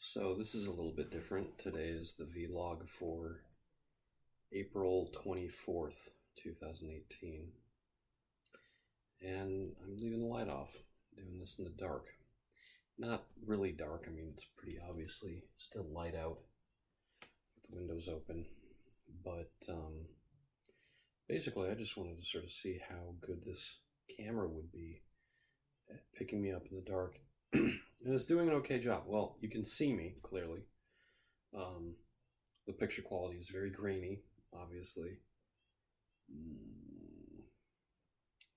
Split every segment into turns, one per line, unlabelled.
So this is a little bit different. Today is the vlog for April 24th, 2018. And I'm leaving the light off, doing this in the dark. Not really dark, I mean, it's pretty obviously still light out with the windows open. But basically, I just wanted to sort of see how good this camera would be at picking me up in the dark. And it's doing an okay job. Well, you can see me clearly. The picture quality is very grainy, obviously.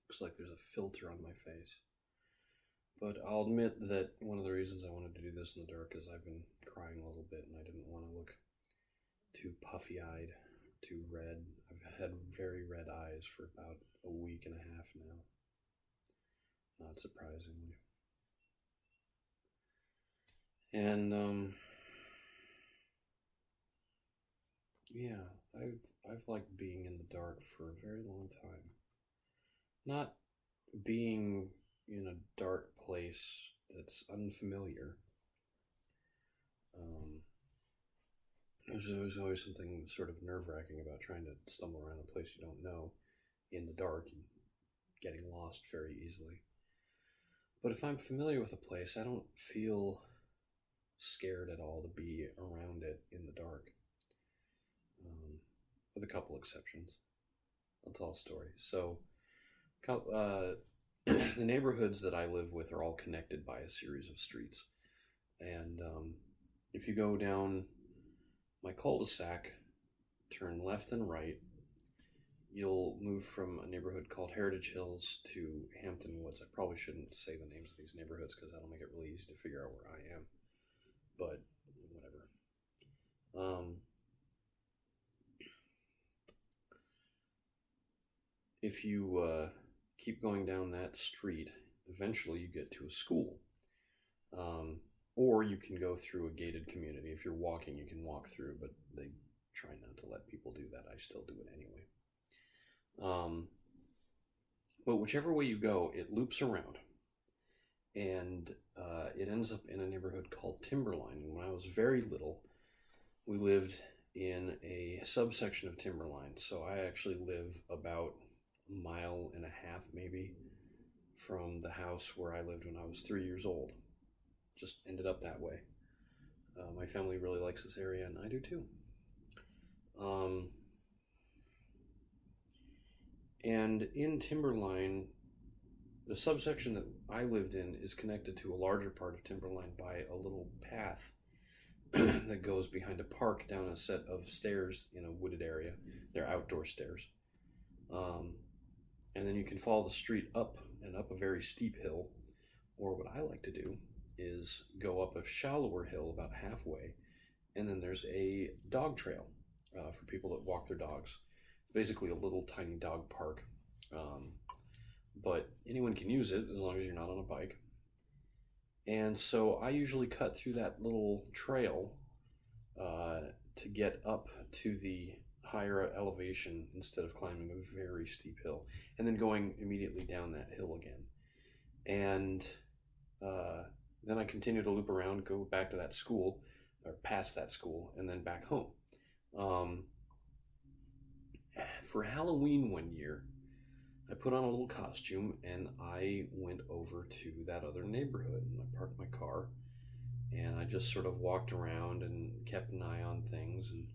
Looks like there's a filter on my face. But I'll admit that one of the reasons I wanted to do this in the dark is I've been crying a little bit and I didn't want to look too puffy-eyed, too red. I've had very red eyes for about a week and a half now, not surprisingly. And yeah, I've liked being in the dark for a very long time. Not being in a dark place that's unfamiliar. There's always something sort of nerve-wracking about trying to stumble around a place you don't know in the dark and getting lost very easily. But if I'm familiar with a place, I don't feel scared at all to be around it in the dark, with a couple exceptions. I'll tell a story. So, the neighborhoods that I live with are all connected by a series of streets. And if you go down my cul-de-sac, turn left and right, you'll move from a neighborhood called Heritage Hills to Hampton Woods. I probably shouldn't say the names of these neighborhoods because that'll make it really easy to figure out where I am. But whatever. If you keep going down that street, eventually you get to a school. Or you can go through a gated community. If you're walking, you can walk through, but they try not to let people do that. I still do it anyway. But whichever way you go, it loops around. And it ends up in a neighborhood called Timberline. And when I was very little, we lived in a subsection of Timberline. So I actually live about a mile and a half, maybe, from the house where I lived when I was 3 years old. Just ended up that way. My family really likes this area, and I do too. And in Timberline, the subsection that I lived in is connected to a larger part of Timberline by a little path that goes behind a park down a set of stairs in a wooded area. They're outdoor stairs. And then you can follow the street up and up a very steep hill. Or what I like to do is go up a shallower hill about halfway, and then there's a dog trail for people that walk their dogs. Basically a little tiny dog park. But anyone can use it as long as you're not on a bike. And so I usually cut through that little trail to get up to the higher elevation instead of climbing a very steep hill and then going immediately down that hill again. And then I continue to loop around, go back to that school, or past that school, and then back home. For Halloween one year, I put on a little costume and I went over to that other neighborhood and I parked my car and I just sort of walked around and kept an eye on things and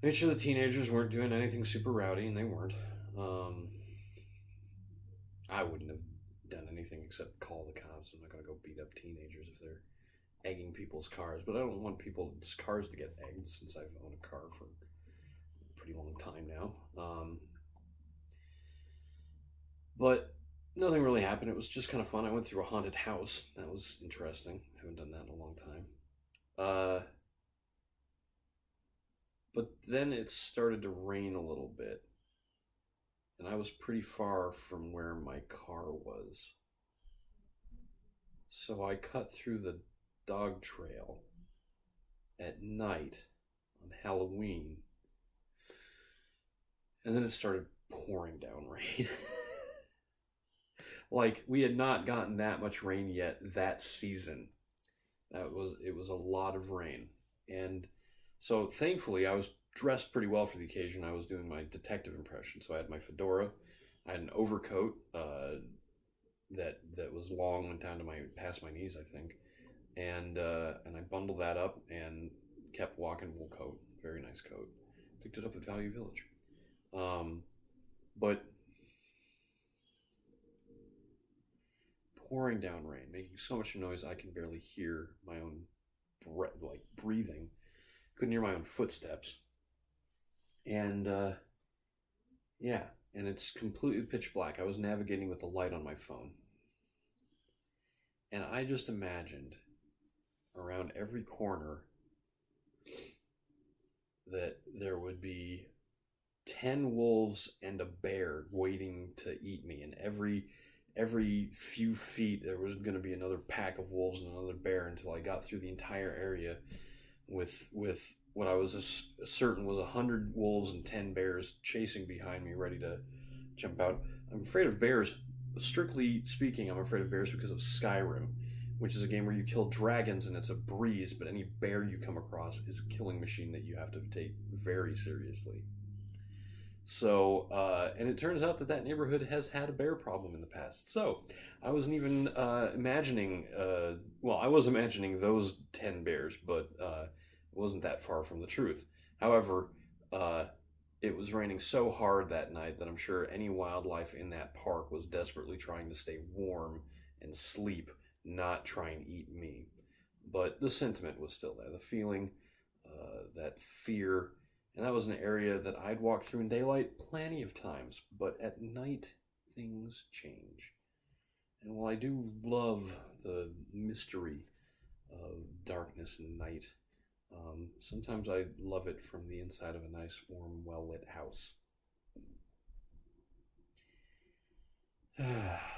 made sure the teenagers weren't doing anything super rowdy, and they weren't. I wouldn't have done anything except call the cops. I'm not going to go beat up teenagers if they're egging people's cars, but I don't want people's cars to get egged since I've owned a car for a pretty long time now. But nothing really happened. It was just kind of fun. I went through a haunted house. That was interesting. I haven't done that in a long time. But then it started to rain a little bit. And I was pretty far from where my car was. So I cut through the dog trail at night on Halloween. And then it started pouring down rain. Like, we had not gotten that much rain yet that season. It was a lot of rain. And so thankfully I was dressed pretty well for the occasion. I was doing my detective impression. So I had my fedora, I had an overcoat that was long, went down to my past my knees, I think. And I bundled that up and kept walking. Wool coat, very nice coat. Picked it up at Value Village. But pouring down rain, making so much noise I can barely hear my own breathing. Couldn't hear my own footsteps. And yeah, and it's completely pitch black. I was navigating with the light on my phone. And I just imagined around every corner that there would be 10 wolves and a bear waiting to eat me, and every few feet there was going to be another pack of wolves and another bear until I got through the entire area with what I was certain was 100 wolves and 10 bears chasing behind me, ready to jump out. I'm afraid of bears. Strictly speaking, I'm afraid of bears because of Skyrim, which is a game where you kill dragons and it's a breeze, but any bear you come across is a killing machine that you have to take very seriously. So, and it turns out that neighborhood has had a bear problem in the past. So, I wasn't even imagining, I was imagining those 10 bears, but it wasn't that far from the truth. However, it was raining so hard that night that I'm sure any wildlife in that park was desperately trying to stay warm and sleep, not try and eat me. But the sentiment was still there, the feeling, that fear. And that was an area that I'd walked through in daylight plenty of times, but at night things change. And while I do love the mystery of darkness and night, sometimes I love it from the inside of a nice, warm, well-lit house.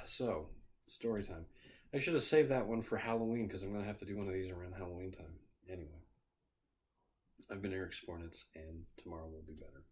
So, story time. I should have saved that one for Halloween because I'm going to have to do one of these around Halloween time. Anyway, I've been Eric Spornitz, and tomorrow will be better.